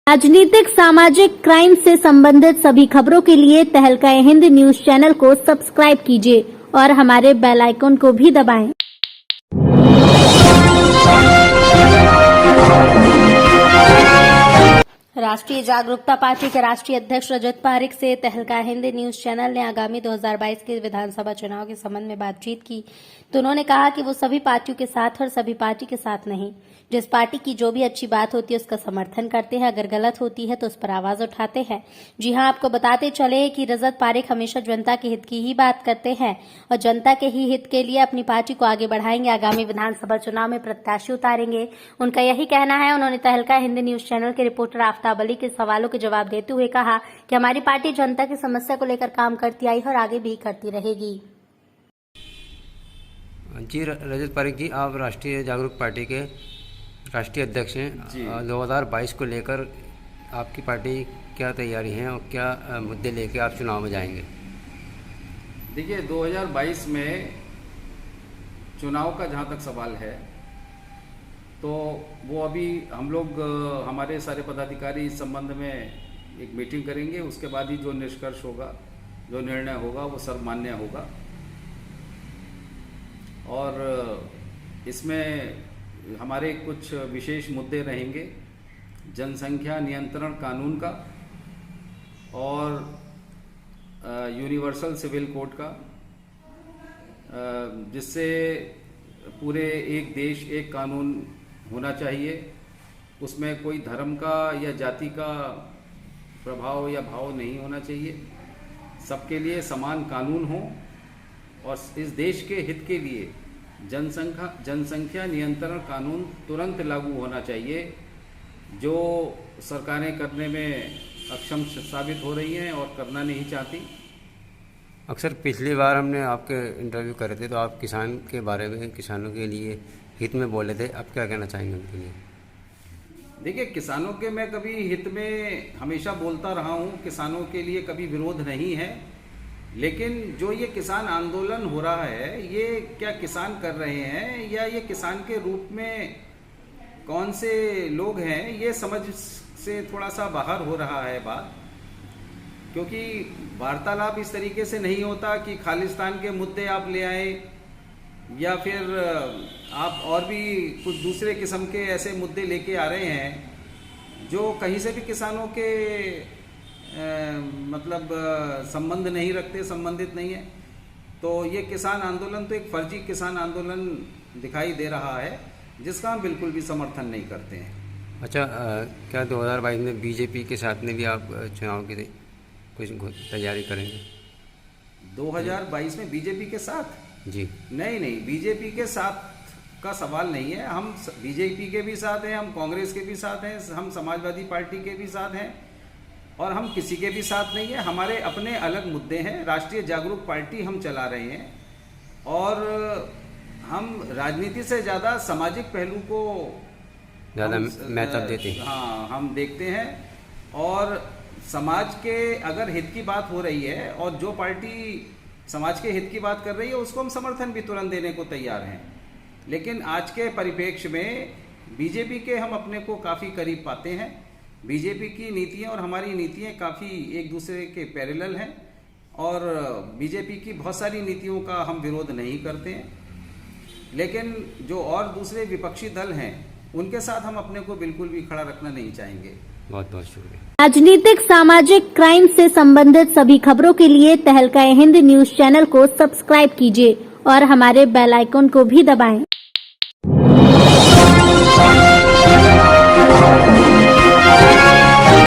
राजनीतिक सामाजिक क्राइम से संबंधित सभी खबरों के लिए तहलका हिंद न्यूज चैनल को सब्सक्राइब कीजिए और हमारे बेल आइकन को भी दबाएं। राष्ट्रीय जागरूकता पार्टी के राष्ट्रीय अध्यक्ष रजत पारिक से तहलका हिंद न्यूज चैनल ने आगामी 2022 के विधानसभा चुनाव के संबंध में बातचीत की तो उन्होंने कहा कि वो सभी पार्टियों के साथ और सभी पार्टी के साथ नहीं। जिस पार्टी की जो भी अच्छी बात होती है उसका समर्थन करते हैं, अगर गलत होती है तो उस पर आवाज उठाते हैं। जी हां, आपको बताते चले कि रजत पारिक हमेशा जनता के हित की ही बात करते हैं और जनता के ही हित के लिए अपनी पार्टी को आगे बढ़ाएंगे। आगामी विधानसभा चुनाव में प्रत्याशी उतारेंगे, उनका यही कहना है। उन्होंने तहलका हिंद न्यूज चैनल के रिपोर्टर आफ्ताब अली के सवालों के जवाब देते हुए कहा कि हमारी पार्टी जनता की समस्या को लेकर काम करती आई है और आगे भी करती रहेगी। जी रजत पारिक जी, आप राष्ट्रीय जागरूक पार्टी के राष्ट्रीय अध्यक्ष हैं। 2022 को लेकर आपकी पार्टी क्या तैयारी है और क्या मुद्दे लेकर आप चुनाव में जाएंगे? देखिए, 2022 में चुनाव का जहाँ तक सवाल है तो वो अभी हम लोग हमारे सारे पदाधिकारी इस संबंध में एक मीटिंग करेंगे। उसके बाद ही जो निष्कर्ष होगा, जो निर्णय होगा वो सर्वमान्य होगा। और इसमें हमारे कुछ विशेष मुद्दे रहेंगे, जनसंख्या नियंत्रण कानून का और यूनिवर्सल सिविल कोड का, जिससे पूरे एक देश एक कानून होना चाहिए। उसमें कोई धर्म का या जाति का प्रभाव या भाव नहीं होना चाहिए। सबके लिए समान कानून हो और इस देश के हित के लिए जनसंख्या नियंत्रण कानून तुरंत लागू होना चाहिए, जो सरकारें करने में अक्षम साबित हो रही हैं और करना नहीं चाहती। अक्सर पिछली बार हमने आपके इंटरव्यू करे थे तो आप किसान के बारे में, किसानों के लिए हित में बोले थे। अब क्या कहना चाहेंगे उनके लिए? देखिए, किसानों के मैं कभी हित में हमेशा बोलता रहा हूँ, किसानों के लिए कभी विरोध नहीं है। लेकिन जो ये किसान आंदोलन हो रहा है, ये क्या किसान कर रहे हैं या ये किसान के रूप में कौन से लोग हैं, ये समझ से थोड़ा सा बाहर हो रहा है बात। क्योंकि वार्तालाप इस तरीके से नहीं होता कि खालिस्तान के मुद्दे आप ले आए या फिर आप और भी कुछ दूसरे किस्म के ऐसे मुद्दे लेके आ रहे हैं जो कहीं से भी किसानों के संबंध नहीं रखते, संबंधित नहीं है। तो ये किसान आंदोलन तो एक फर्जी किसान आंदोलन दिखाई दे रहा है, जिसका हम बिल्कुल भी समर्थन नहीं करते हैं। अच्छा, क्या 2022 में बीजेपी के साथ में भी आप चुनाव की कुछ तैयारी करेंगे? 2022 में बीजेपी के साथ? जी नहीं, बीजेपी के साथ का सवाल नहीं है। हम बीजेपी के भी साथ हैं, हम कांग्रेस के भी साथ हैं, हम समाजवादी पार्टी के भी साथ हैं और हम किसी के भी साथ नहीं है। हमारे अपने अलग मुद्दे हैं। राष्ट्रीय जागरूक पार्टी हम चला रहे हैं और हम राजनीति से ज़्यादा सामाजिक पहलू को ज़्यादा महत्व देते हैं। हाँ, हम देखते हैं। और समाज के अगर हित की बात हो रही है और जो पार्टी समाज के हित की बात कर रही है, उसको हम समर्थन भी तुरंत देने को तैयार हैं। लेकिन आज के परिप्रेक्ष्य में बीजेपी के हम अपने को काफ़ी करीब पाते हैं। बीजेपी की नीतियां और हमारी नीतियां काफ़ी एक दूसरे के पैरेलल हैं और बीजेपी की बहुत सारी नीतियों का हम विरोध नहीं करते हैं। लेकिन जो और दूसरे विपक्षी दल हैं, उनके साथ हम अपने को बिल्कुल भी खड़ा रखना नहीं चाहेंगे। बहुत बहुत शुक्रिया। राजनीतिक सामाजिक क्राइम से संबंधित सभी खबरों के लिए तहलका हिंद न्यूज चैनल को सब्सक्राइब कीजिए और हमारे बेल आइकन को भी दबाएं।